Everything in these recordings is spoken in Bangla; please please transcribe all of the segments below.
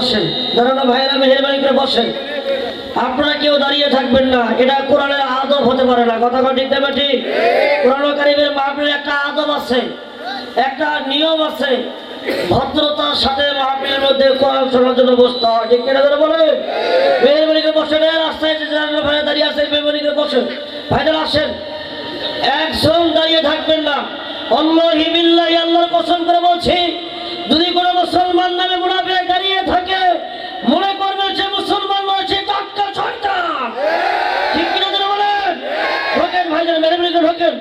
বসেন, দাঁড়ানো ভাইয়েরা মেহেরবানি করে বসেন। আপনারা কেউ দাঁড়িয়ে থাকবেন না, এটা কোরআনের আদব হতে পারে না। কথা ঠিক না ঠিক? কোরআন কারীমের মাহফিলের একটা আদব আছে, একটা নিয়ম আছে। ভদ্রতার সাথে মাহফিলের মধ্যে কোরআন শোনার জন্য বসতে হয়, ঠিক কিনা ধরে বলে? মেহেরবানি করে বসেন। রাস্তায় যে ভাইরা দাঁড়িয়ে আছে মেহেরবানি করে বসেন। ভাইরা আসেন, একজন দাঁড়িয়ে থাকবেন না। আল্লাহি বিল্লাহি, আল্লাহর কসম করে বলছি, যদি কোনো মুসলমান নামে মুনাফিক দাঁড়িয়ে থাকে, মনে করবে যে মুসলমান রয়েছে টাটকা শয়তান। ঠিক কিনা ধরে বলেন? ঢোকেন ভাইজান, মেহেরবানি করে ঢোকেন,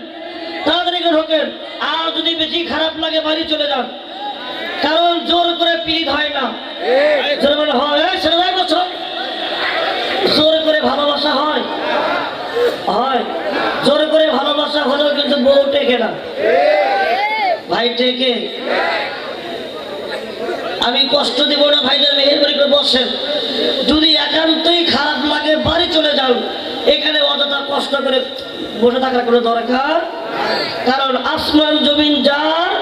তাড়াতাড়ি করে ঢোকেন। আর যদি বেশি খারাপ লাগে বাড়ি চলে যান, কারণ জোর করে পীড়িত হয় না। জোর করে হয়, জোর করে ভালোবাসা হয়, হয় জোর করে ভালোবাসা হলেও কিন্তু বউ টেকে না, ভাই টেকে। আমি কষ্ট দিব না ভাইদের, মেহেরবানি করে বসেন। যদি একান্তই খারাপ লাগে বাড়ি চলে যান, এখানে অযথা কষ্ট করে বসে থাকার কোনো দরকার। কারণ আসমান জমিন যার,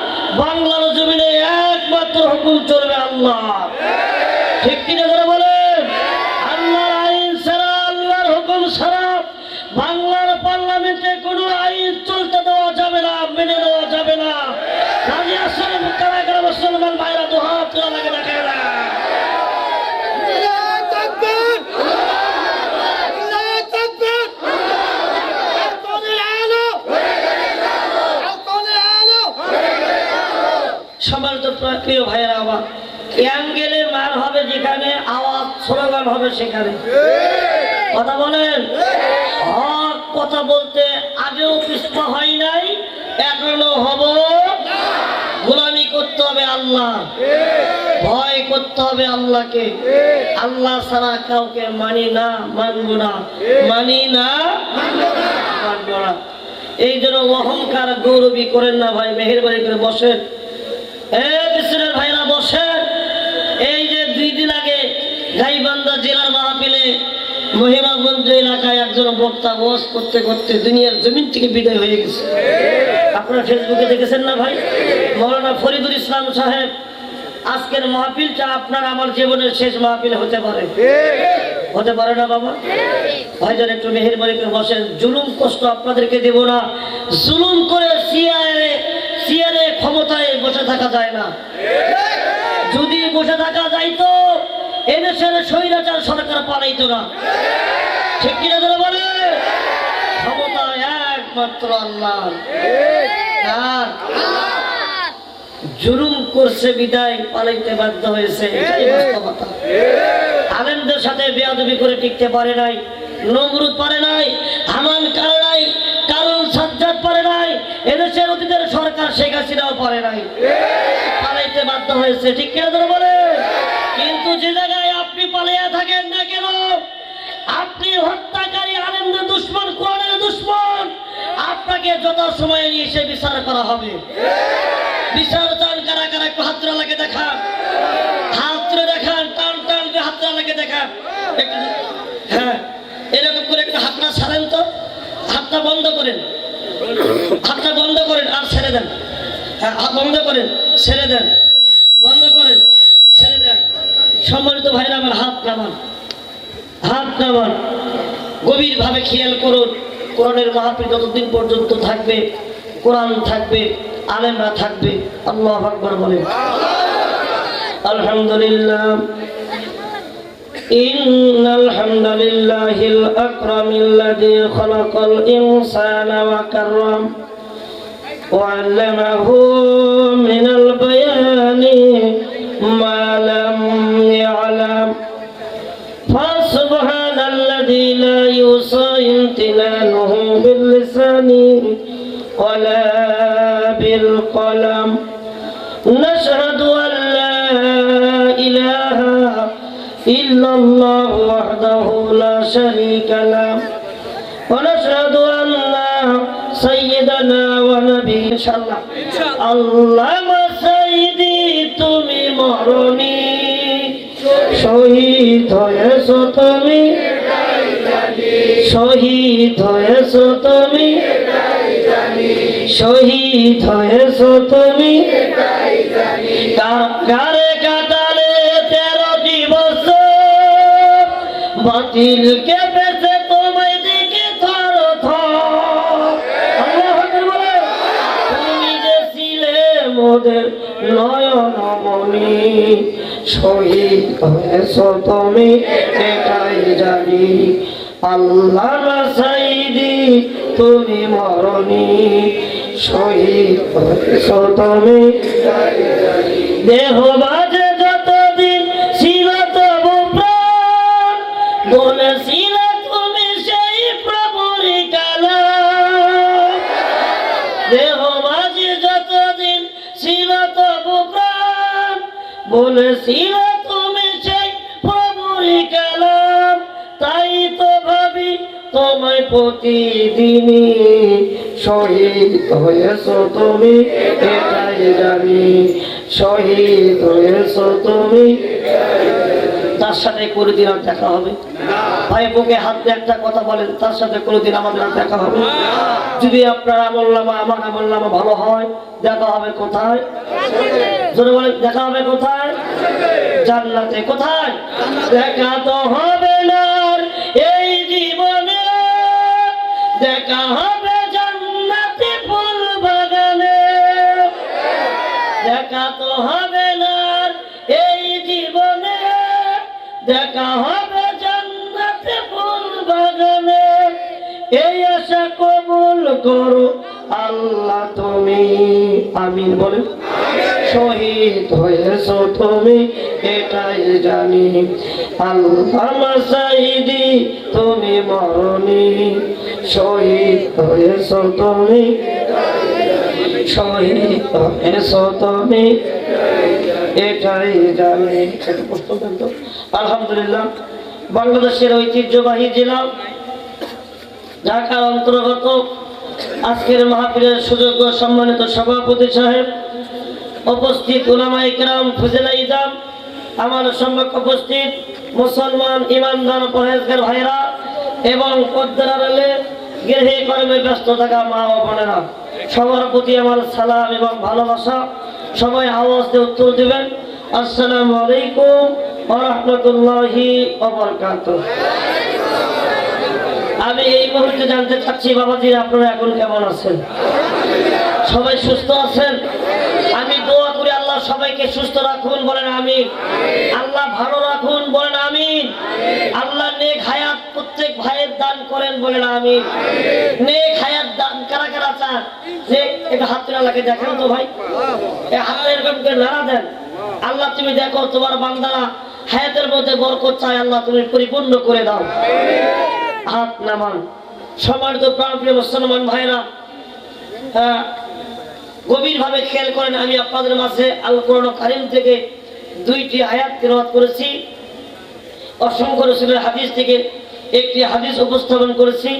বাংলার জমিনে একমাত্র হুকুম চলবে আল্লাহ। ঠিক কিনা করে বলেন? আল্লাহর আইন ছাড়া, আল্লাহর হুকুম ছাড়া বাংলার পার্লামেন্টে কোনো আইন চলতে দেওয়া যাবে না, মেনে নেওয়া যাবে না। রাজি আসলে কারা কারা মুসলমান ভাইরা তো হাত তোলা লাগে না কেন? সম্মানিত প্রিয় ভাইয়েরা, আমার অ্যাঙ্গেলে মার হবে যেখানে, আওয়াজ স্লোগান হবে সেখানে। কথা বলেন। হক কথা বলতে আগেও পিছপা হয় নাই, এখনো হব। গোলামি করতে হবে আল্লাহ, ভয় করতে হবে আল্লাহকে। আল্লাহ ছাড়া কাউকে মানি না, মানবো না, মানি না, মানবো না। এই জন্য অহংকার গৌরবী করেন না ভাই, মেহেরবানি করে বসেন। বিশ্বনাথ ভাইরা বসেন। এই যে 2 দিন আগে গাইবান্ধা জেলার মাহফিলে মহিমাগঞ্জ এলাকায় একজন বক্তা ওয়াজ করতে করতে দুনিয়ার জমিন থেকে বিদায় হয়ে গেছে। আপনারা ফেসবুকে দেখেছেন না ভাই? মৌলানা ফরিদুল ইসলাম সাহেব, আজকের মাহফিলটা আপনার আমার জীবনের শেষ মাহফিল হতে পারে, হতে পারে না বাবা? ভাইজান একটু মেহেরবানি করে বসেন। জুলুম কষ্ট আপনাদেরকে দেব না। জুলুম করে সিয়ারে ক্ষমতায় বসে থাকা যায় না। যদি বসে থাকা যাইতো, এদেশের স্বৈরাচার সরকার পালাইতো না। ঠিক কিনা ধরে বলে? ক্ষমতা একমাত্র আল্লাহ। জুলুম করছে বিদায় পালাইতে বাধ্য হয়েছে, এটাই বাস্তবতা। আলেমদের সাথে বেয়াদবি করে টিকতে পারে নাই, নমরুদ পারে নাই, হামান পারে নাই, কারণ সাজ্জাদ পারে নাই, এদেশের অতীতের সরকার শেখ হাসিনাও পারে নাই, পালাইতে বাধ্য হয়েছে। ঠিক কিনা ধরে বলে? কিন্তু যে জায়গায় আপনি পালিয়ে থাকেন না কেন, আপনি হত্যাকারী, আলেমদের দুশমন, কোরআনের দুশমন, আপনাকে যত সময় নিয়ে এসে বিচার করা হবে। বিচার চান কারা কারা? একটু হাত তুলে লাগে দেখান, হাত তুলে দেখান, টান টান হাত তুলে লাগে দেখান। হ্যাঁ, এরকম করে একটু হাতটা ছাড়েন তো, হাতটা বন্ধ করেন, হাতটা বন্ধ করেন আর ছেড়ে দেন। হ্যাঁ, হাত বন্ধ করেন, ছেড়ে দেন, বন্ধ করেন, ছেড়ে দেন। সম্মানিত ভাইরা আমার, হাত নামান, হাত নামান। গভীরভাবে খেয়াল করুন, কোরআনের মাহফিল যতদিন পর্যন্ত থাকবে, কোরআন থাকবে, আলেমরা থাকবে। আল্লাহু আকবার বলেন। আলহামদুলিল্লাহ। ইন্নাল হামদুলিল্লাহিল আকরামিল্লাযী খালাকাল ইনসানা ওয়া কাররাম ওয়া আল্লামাহু মিনাল বায়ানি মা লাম ইয়ালাম। ফাসুবহানাল্লাযী লা ইউসা ইমতিনানুহু বিল লিসানি ওয়ালা বিল কলম। নাশহাদু আল লা ইলাহা ইল্লাল্লাহু ওয়াহদাহু লা শারীকা লাহু ওয়া নাশহাদু আন্না সাইয়্যিদানা ওয়া নাবিয়্যানা ইনশাআল্লাহ। আল্লামা সাইয়্যিদি তুমি মরণী, শহীদ হয়েছো তুমি, শহীদ হয়েছো তুমি, শহীদ হয়েছো তুমি। কারে কাটালে 13 জীবন বাতিলকে বেঁচে তোমায় দিকে থর থর। আল্লাহু আকবার বলে। তুমি যে ছিলে মোদের নয়নমণি, শহীদ হয়েছো তুমি এটাই জানি। আল্লামা সাইদি তুমি মরণি, শহীদ হয়েছো তুমি এটাই জানি। দেহ বাজে যতদিন ছিল তবু প্রাণ, বলেছিলে তুমি সেই প্রভুর কালাম। দেহ বাজে যতদিন ছিল তবু প্রাণ, বলেছিলে তুমি সেই প্রভুর কালাম। তাই তো ভাবি তোমায় প্রতিদিনই, শহীদ হয়েছো তুমি এটাই জানি। শহীদ হয়েছো তুমি। তার সাথে কোনোদিন আর দেখা হবে? ভাই বুকে হাত দিয়ে একটা কথা বলেন, তার সাথে কোনোদিন আমাদের আর দেখা হবে? যদি আপনার আমলনামা আমার আমলনামা ভালো হয়, দেখা হবে কোথায়? জোরে বলেন, দেখা হবে কোথায়? জান্নাতে। কোথায়? দেখা তো হবে না এই জীবনে, দেখা হবে জান্নাতে ফুল বাগানে। দেখা তো হবে না এই জীবনে, দেখা হবে জান্নাতে ফুল বাগানে। এই আশা কবুল করো আল্লাহ তুমি, আমিন বলেন। শহীদ হয়েছো তুমি এটাই জানি। আল্লামা সাইদি তুমি মরণি, শহীদ হয়েছো তুমি, শহীদ হয়েছো তুমি এটাই জানি। আলহামদুলিল্লাহ, বাংলাদেশের ঐতিহ্যবাহী জেলা ঢাকার অন্তর্গত আজকের মাহফিলের সুযোগ্য সম্মানিত সভাপতি সাহেব, উপস্থিত উলামায়ে কেরাম, ফজিলা ইজাম, আমার সম্মুখ উপস্থিত মুসলমান ইমানদার পরহেজগার ভাইরা এবং পর্দার আড়ালে গৃহে কর্মে ব্যস্ত থাকা মা ও বোনেরা, সবার প্রতি আমার সালাম এবং ভালোবাসা। সবাই আওয়াজ দিয়ে উত্তর দিবেন, আসসালামু আলাইকুম ওয়া রাহমাতুল্লাহি ওয়া বারাকাতুহু। আমি এই মুহূর্তে জানতে চাচ্ছি বাবাজি, আপনারা এখন কেমন আছেন? সবাই সুস্থ আছেন? আমি দোয়া করি আল্লাহ সবাইকে সুস্থ রাখুন, বলেন আমিন। আল্লাহ ভালো রাখুন, বলেন আমিন। আল্লাহ নেক হায়াত প্রত্যেক ভাইয়ের দান করেন, বলেন আমিন। নেক হায়াত দান কারা কারা চান? যে এটা হাত তুলে আল্লাহকে দেখেন তো ভাই, এই হাত এরকম করে নাড়া দেন। আল্লাহ তুমি দেখো তোমার বান্দারা হায়াতের মধ্যে বরকত চায়, আল্লাহ তুমি পরিপূর্ণ করে দাও। হাত নামান। সম্মানিত প্রাণপ্রিয় মুসলমান ভাইরা, গভীরভাবে খেয়াল করেন, আমি আপনাদের মাঝে আল কোরআন কারীম থেকে দুইটি আয়াত তেলাওয়াত করেছি। অসংখ্য রাসূলের হাদিস থেকে একটি হাদিস উপস্থাপন করেছি।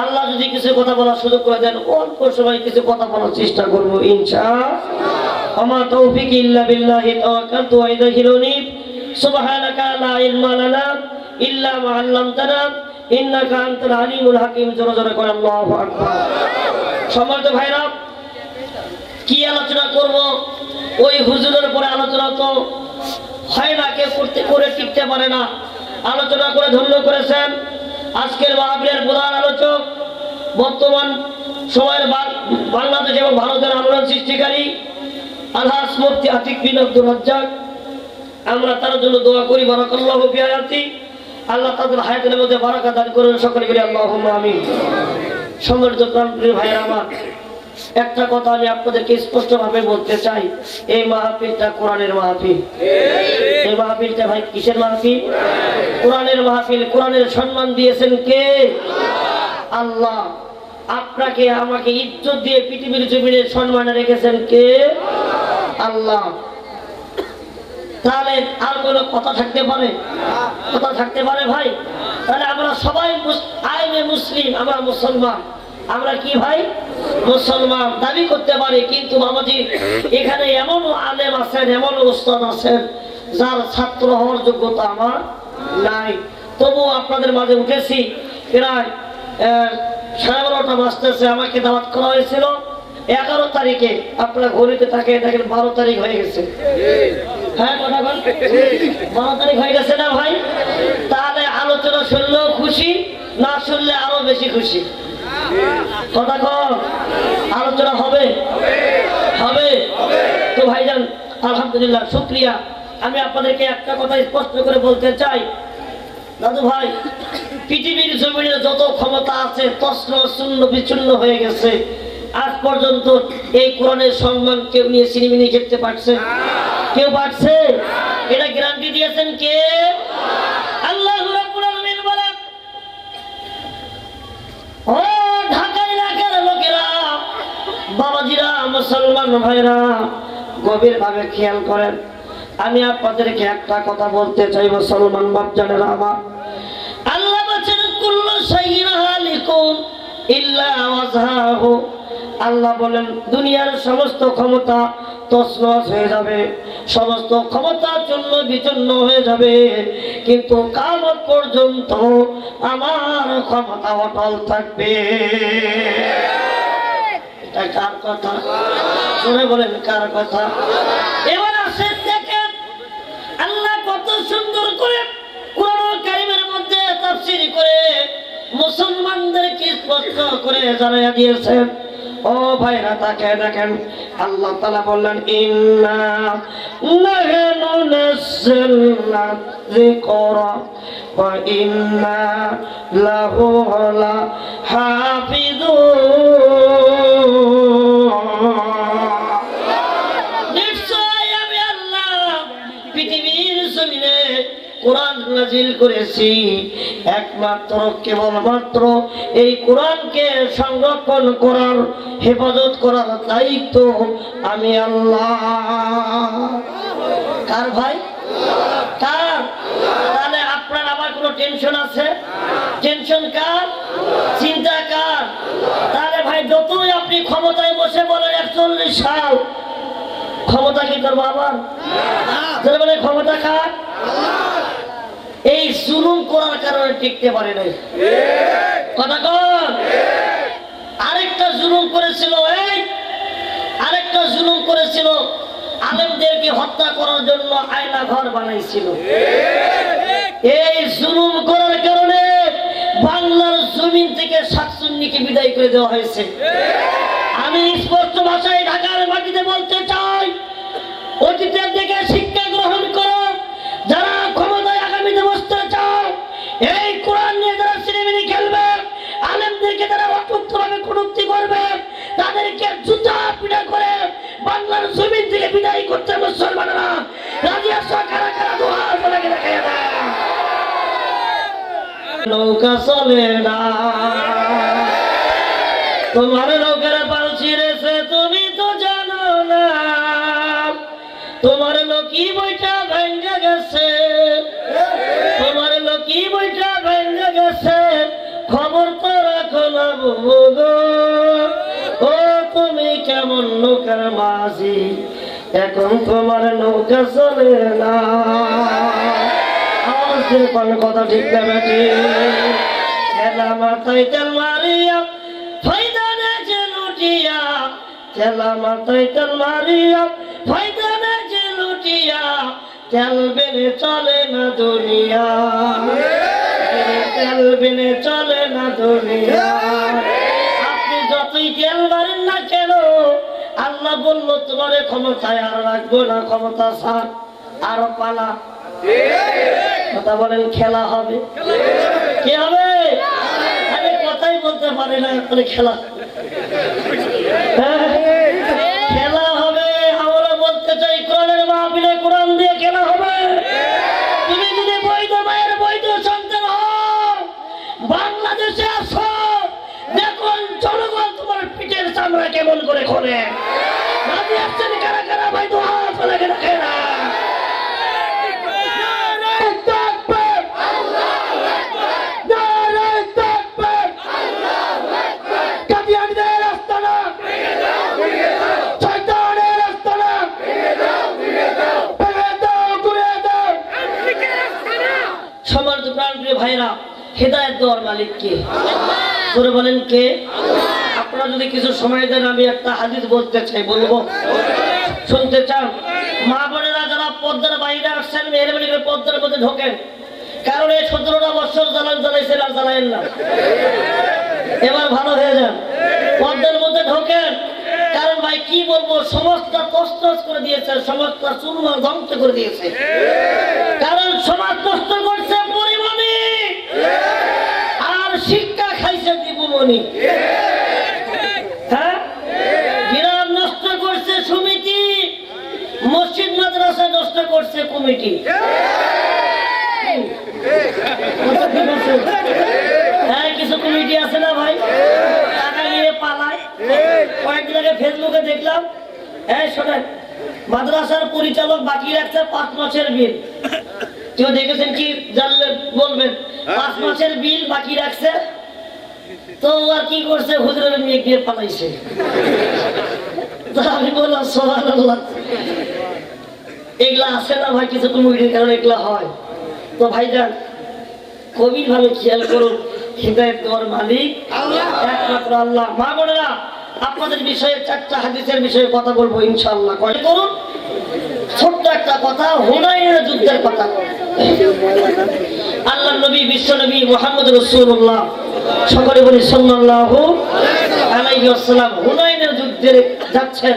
আল্লাহ যদি কিছু কথা বলার সুযোগ করে দেন, অল্প সময় কিছু কথা বলার চেষ্টা করব ইনশাআল্লাহ। আমা তৌফিক ইল্লা বিল্লাহি তাওয়াক্কালতু ওয়া ইলাইহিল উনীব। সুবহানাকা লা ইলমা লানা ইল্লা মা আল্লামতানা ইন্নাকা আনতাল আলিমুল হাকিম। জোরে জোরে করে আল্লাহু আকবার। সম্মানিত ভাইরা, কি আলোচনা করব? ওই হুজুরের পরে আলোচনা তো হয় না, কেউ করতে করে টিকতে পারে না। আলোচনা করে ধন্য করেছেন আজকের মাহফিলের প্রধান আলোচক, বর্তমান সময়ের বাংলাদেশ এবং ভারতের আন্দোলন সৃষ্টিকারী আলহাজ মুফতি আতিক বিন আব্দুর রাজ্জাক। আমরা তার জন্য দোয়া করি, বারাকাল্লাহু ফি হায়াতি, আল্লাহ তাদের হায়াতের মধ্যে বারাকা দান করুন, সকলে করি আল্লাহুম্মা আমিন। সম্মানিত প্রাণপ্রিয় ভাইরা আমার, একটা কথা আমি আপনাদেরকে স্পষ্টভাবে বলতে চাই, এই মাহফিলটা কোরআনের মাহফিল। এই মাহফিলটা ভাই কিসের মাহফিল? কোরআনের মাহফিল। কোরআনের সম্মান দিয়েছেন কে? আল্লাহ। আপনাকে আমাকে ইজ্জত দিয়ে পৃথিবীর জমিনে সম্মানে রেখেছেন কে? আল্লাহ। তাহলে আর কোনো কথা থাকতে পারে? কথা থাকতে পারে ভাই? তাহলে আমরা সবাই আইনে মুসলিম, আমরা মুসলমান। আমরা কি ভাই? মুসলমান দাবি করতে পারি, কিন্তু বাবাজি এখানে এমন আলেম আছেন, এমন উস্তাদ আছেন যার ছাত্র হওয়ার যোগ্যতা আমার নাই। তবুও আপনাদের মাঝে উঠেছি। প্রায় 11:30 বাজতেছে। আমাকে দাওয়াত করা হয়েছিল 11 তারিখে। আপনারা ঘড়িতে থাকে দেখেন 12 তারিখ হয়ে গেছে। হ্যাঁ কথা বল, 12 তারিখ হয়ে গেছে না ভাই? তাহলে আলোচনা শুনলেও খুশি, না শুনলে আরো বেশি খুশি। কথা কম, আলোচনা হবে হবে। তো ভাইজান আলহামদুলিল্লাহ, শুকরিয়া। আমি আপনাদেরকে একটা কথা স্পষ্ট করে বলতে চাই, দাদু ভাই, পৃথিবীর জমিনে যত ক্ষমতা আছে তছন শূন্য বিচ্ছিন্ন হয়ে গেছে। আজ পর্যন্ত এই কোরআনের সম্মান কেউ নিয়ে সিনেমিনি খেতে পারছে? কেউ পারছে? এটা গ্যারান্টি দিয়েছেন কে? আল্লাহ রাব্বুল আলামিন বলেন, ও ঢাকা এলাকার লোকেরা, বাবাজিরা, মুসলমান ভাইরা, গভীর ভাবে খেয়াল করেন। আমি আপনাদেরকে একটা কথা বলতে চাই, মুসলমান বাপজানেরা আমার। আল্লাহ বলেন, কুল্লু শাইইন হালিকুন ইল্লা ওয়াজহাহু। আল্লাহ বলেন, দুনিয়ার সমস্ত ক্ষমতা তছনছ হয়ে যাবে, সমস্ত ক্ষমতা চূর্ণ বিচূর্ণ হয়ে যাবে, কিন্তু কিয়ামত পর্যন্ত আমার ক্ষমতা অটল থাকবে। এটা কার কথা? শুনে বলেন, কার কথা? এবার আসেন, দেখেন আল্লাহ কত সুন্দর করে কোরআন কারীমের মধ্যে তাফসীর করে মুসলমানদেরকে স্পষ্ট করে জানাইয়া দিয়েছেন। ও ভাইরা, তাকে দেখেন, আল্লাহ তাআলা বললেন, ইন্না নাহনু নাযালনা যিকরা ওয়া ইন্না লাহু লাহাফিজুন। নিশ্চয় আমি আল্লাহ পৃথিবীর জমিনে কোরআন নাজিল করেছি একমাত্র কেবলমাত্র এই কোরআনকে সংরক্ষণ করার, হেফাজত করার দায়িত্ব আমি আল্লাহ। কার ভাই? কার? তাহলে আপনার আমার কোনো টেনশন আছে? টেনশন কার? চিন্তা কার? তাহলে ভাই, যতই আপনি ক্ষমতায় বসে বলেন 41 সাল, ক্ষমতা কি করবো আবার? বলে ক্ষমতা কার? এই জুলুম করার কারণে টিকতে পারে নাই। কথা কন। আরেকটা জুলুম করেছিল, আরেকটা জুলুম করেছিল, আলেমদেরকে হত্যা করার জন্য আয়না ঘর বানাইছিল। এই জুলুম করার কারণে বাংলার জমিন থেকে শাকচুন্নিকে বিদায় করে দেওয়া হয়েছে। আমি স্পষ্ট ভাষায় ঢাকার মাটিতে বলতে চাই, অতীতের থেকে শিক্ষা গ্রহণ করো। যারা ক্ষমতায় আগামীতে বসতে চাও, এই কোরআন নিয়ে যারা সিনেমিনি খেলবে, আলেমদেরকে যারা অকথ্যভাবে কটূক্তি করবে, তাদেরকে জুতা পিটা করে বাংলার জমিন থেকে বিদায় করতে মুসলমানেরা রাজি আছো? কারা কারা দোয়া বলে দেখায় না? নৌকা চলে না, তোমার নৌকার পাল ছিঁড়েছে, তুমি তো জানো না। তোমার লোকি বইটা ভেঙে গেছে, তোমার লোকি বইটা ভেঙে গেছে, খবর তো রাখো না বুবু। ও তুমি কেমন নৌকার মাঝি, এখন তোমার নৌকা চলে না। কোন কথা ঠিক না বেটি? খেলা মাথায় তেল মারিয়া ফায়দা নেছে লুটিয়া, খেলা মাথায় তেল মারিয়া ফায়দা নেছে লুটিয়া, তেল বিনে চলে না দুনিয়া, তেল বিনে চলে না দুনিয়া। আপনি যতই তেল মারেন না কেন, আল্লাহ বললো তোমার ক্ষমতায় আর রাখবো না, ক্ষমতা ছাড়, আরো পালা। কথা বলেন, খেলা হবে। কি হবে? আমি কথাই বলতে পারি না, এখন খেলা খেলা হবে। আমরা বলতে চাই, কোরআনের মাহফিলে কোরআন দিয়ে খেলা হবে। তুমি যদি বৈধ মায়ের বৈধ সন্তান হও, বাংলাদেশে আসো, দেখুন জনগণ তোমার পিঠের চামড়া কেমন করে খোলে। রাজি আসছেন কারা কারা? ভাই দোয়া চলে গেলে খেলা। ভাইরা, হেদায়েত দেওয়ার মালিক কে? জোরে বলেন কে? আপনারা যদি কিছু সময় দেন, আমি একটা হাদিস বলতে চাই, বলবো? শুনতে চান? মা বোনেরা যারা পর্দার বাইরে আসছেন, মেহরবানি করে পর্দার মধ্যে ঢোকেন। কারণ এই 17টা বছর জ্বালাইছেন আর জ্বালাইন না, এবার ভালো হয়ে যান, পদ্মের মধ্যে ঢোকেন। কারণ ভাই কি বলবো, সমাজটা তছনছ করে দিয়েছে, সমাজটা চুরমার ধ্বংস করে দিয়েছে। কারণ সমাজ নষ্ট করছে পরিমণি, আর শিক্ষা খাইছে দীপুমণি। হ্যাঁ, গ্রাম নষ্ট করছে সমিতি, মসজিদ মাদ্রাসা নষ্ট করছে কমিটি। হ্যাঁ, কিছু কমিটি আছে না ভাই, টাকা নিয়ে পালায়। কয়েকদিন আগে ফেসবুকে দেখলাম, এই শোনেন, মাদ্রাসার পরিচালক বাকি রাখছে 5 মাসের বিল। কেউ দেখেছেন কি, জানলে বলবেন। 5 মাসের বিল বাকি রাখছে, তো আর কি করছে, হুজুরের মেয়ে গিয়ে পালাইছে। আমি বললাম সুবহানাল্লাহ, এগুলা আছে না ভাই কিছু কমিটির কারণে এগুলা হয়। তো ভাইজান গভীর ভাবে খেয়াল করুন, হিদায়াত দেওয়ার মালিক একমাত্র আল্লাহ। মা বোনেরা, আপনাদের বিষয়ে 4টা হাদিসের বিষয়ে কথা বলবো ইনশাআল্লাহ। কয় করুন, ছোট্ট একটা কথা, হুনাইনের যুদ্ধের কথা। আল্লাহর নবী, বিশ্ব নবী মুহাম্মদ রাসূলুল্লাহ, সকলে বলি সাল্লাল্লাহু আলাইহি ওয়াসাল্লাম, হুনাইনের যুদ্ধে যাচ্ছেন।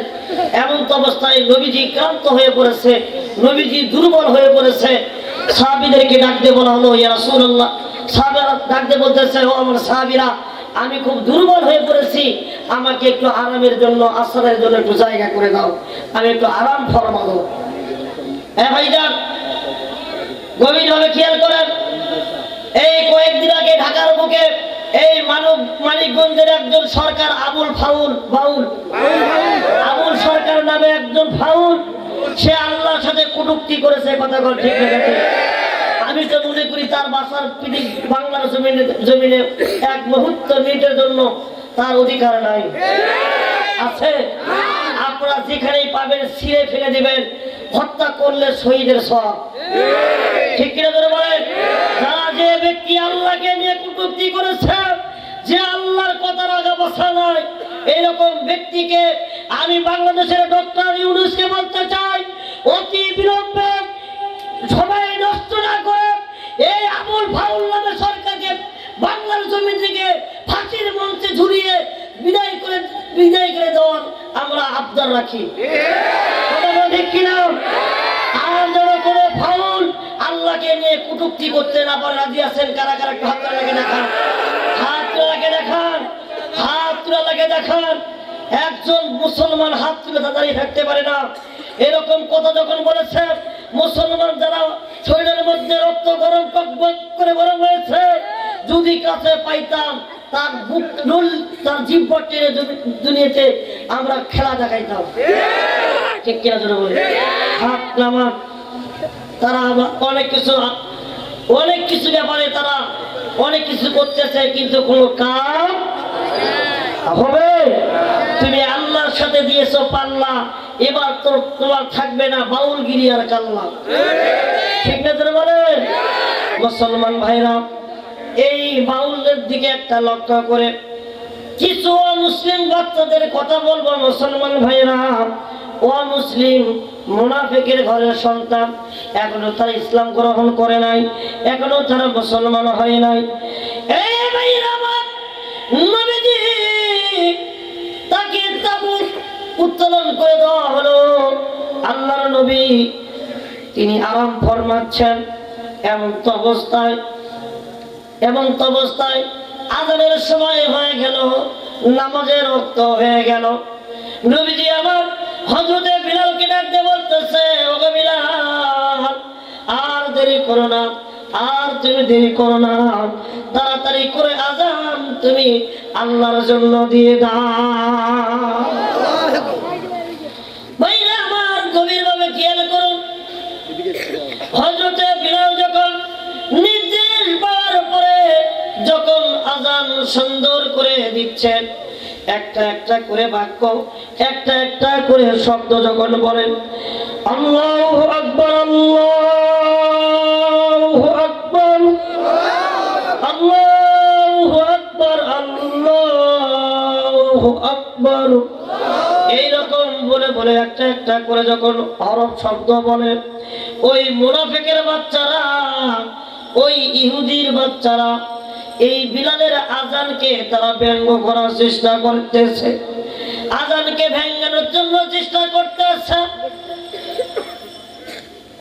এমন তো অবস্থায় নবীজি ক্লান্ত হয়ে পড়েছে, নবীজি দুর্বল হয়ে পড়েছে। সাহাবীদেরকে ডাক দিয়ে বলা হলো, ইয়া রাসূলুল্লাহ। সাহাবীরা ডাক দিয়ে বলতেছে, ও আমার সাহাবীরা, আমি খুব দুর্বল হয়ে পড়েছি, আমাকে একটু আরামের জন্য, আশ্রয়ের জন্য একটু জায়গা করে দাও, আমি একটু আরাম ফরমাবো। হ্যাঁ ভাইজান, গভীরভাবে খেয়াল করেন। এই কয়েকদিন আগে ঢাকার বুকে এই মানিকগঞ্জের একজন সরকার, আবুল সরকার নামে একজন ফাউল, সে আল্লাহর সাথে কটূক্তি করেছে। কথা বল ঠিক না? আমি তো মনে করি তার বাসার বাংলার জমিনে এক মুহূর্ত মিনিটের জন্য তার অধিকার নাই। আছে? আপনারা যেখানেই পাবেন ছিঁড়ে ফেলে দিবেন, হত্যা করলে শহীদের সব। ঠিক কিনা ধরে বলেন? যারা যে ব্যক্তি আল্লাহকে নিয়ে কটূক্তি করেছে, যে আল্লাহর কথার আগা বসা নাই, এইরকম ব্যক্তিকে আমি বাংলাদেশের ডক্টর ইউনূসকে বলতে চাই, অতি বিলম্বে সবাই নষ্ট না করে এই আবুল ফাউল নামে সরকারকে বাংলার জমি থেকে ফাঁসির মঞ্চে ঝুলিয়ে বিদায় করে দেওয়ার আমরা আবদার রাখি। ঠিক কিনা? আর যেন কোনো ফাউল আল্লাহকে নিয়ে কটূক্তি করতে না পারে রাজি আছেন? কারা কারা একটু হাত তুলে দেখান, হাত তুলে দেখান। একজন মুসলমান হাত তুলে দাঁড়িয়ে থাকতে পারে না। এরকম কথা যখন বলেছে, মুসলমান যারা শরীরের মধ্যে রক্ত গরম করে গরম হয়েছে, যদি কাছে পাইতাম তার বুক নুল, তার জিহ্বা টেনে দুনিয়াতে আমরা খেলা দেখাইতাম। ঠিক কিনা জোরে বলে? হাত নামান। তারা অনেক কিছু ব্যাপারে তারা অনেক কিছু করতেছে, কিন্তু কোনো কাজ হবে। তুমি আল্লাহর সাথে দিয়েছো পাল্লা, এবার তো তোমার থাকবে না বাউলগিরি আর কাল্লা। ঠিক না জোরে বলে? মুসলমান ভাইরা, এই বাউলদের দিকে একটা লক্ষ্য করে কিছু মুসলিম বাচ্চাদের কথা বলবো। মুসলমান ভাইরা, ও মুসলিম মুনাফিকের ঘরের সন্তান, এখনো তারা ইসলাম গ্রহণ করে নাই, এখনো তারা মুসলমান হয় নাই। এই ভাইরা আমার, নবীজি তাকে তাবুত উত্তোলন করে দেওয়া হলো। আল্লাহর নবী তিনি আরাম ফরমাচ্ছেন। এমন তো অবস্থায় আযানের সময় হয়ে গেল, নামাজের ওয়াক্ত হয়ে গেল। নবীজি আমার হযরতে বিলালকে ডাকতে বলতেছে, ওগো বিলাল, আর দেরি করো না, আর তুমি দেরি করো না, তাড়াতাড়ি করে আযান তুমি আল্লাহর জন্য দিয়ে দাও। ভাইরা আমার, গভীরভাবে খেয়াল করুন। হযরতে বিলাল যখন নির্দেশ পাওয়ার পরে যখন আযান সুন্দর করে দিচ্ছেন, একটা একটা করে বাক্য, একটা একটা করে শব্দ যখন বলেন, আল্লাহু আকবার, আল্লাহু আকবার, আল্লাহু আকবার, আল্লাহু আকবার, এইরকম বলে বলে একটা একটা করে যখন হরফ শব্দ বলে, ওই মুনাফিকের বাচ্চারা ওই ইহুদির বাচ্চারা এই বিলালের আজানকে তারা ব্যঙ্গ করার চেষ্টা করতেছে, আজানকে ভেঙ্গানোর জন্য চেষ্টা করতেছে।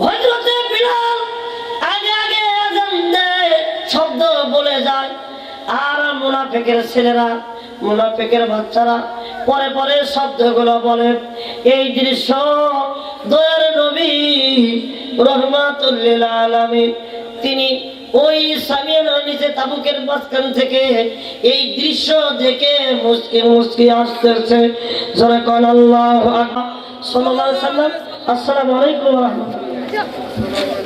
হযরতে বিলাল আগে আগে আজান দেয়, শব্দ বলে যায়, আর মুনাফিকের ছেলেরা, মুনাফিকের বাচ্চারা পরে পরে শব্দগুলো বলে। এই দৃশ্য দয়ার নবী রহমাতুল লিল আলামিন তিনি ওই সামিয়ানার নিচে তাবুকের মাঝখান থেকে এই দৃশ্য দেখে মুস্কি মুস্কি আসতেছে। যারা কোন আল্লাহু আকবার সাল্লাল্লাহু আলাইহি ওয়াসাল্লাম। আসসালামু আলাইকুম ওয়া রাহমাতুল্লাহ।